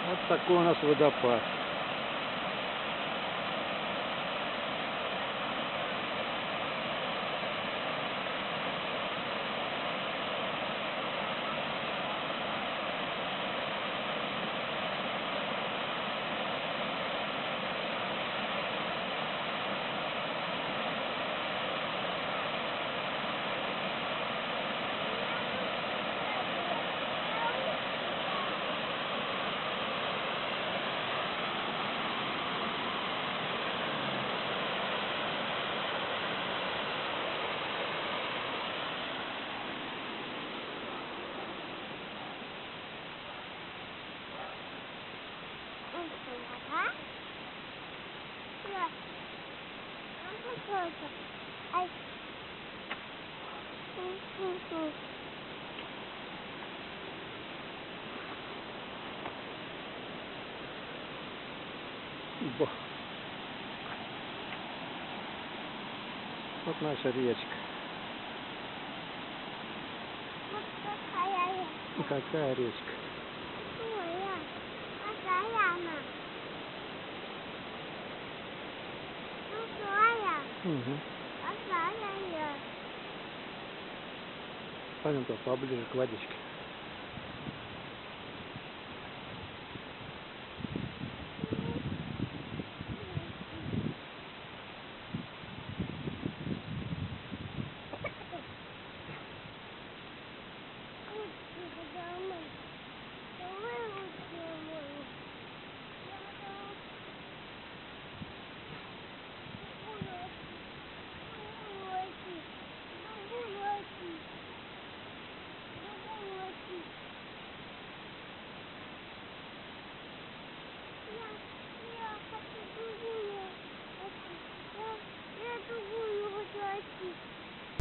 Вот такой у нас водопад. Бо. Вот наша речка. Вот какая речка. Какая речка? Ой, какая она? Угу. Какая? Пойдем поближе к водичке.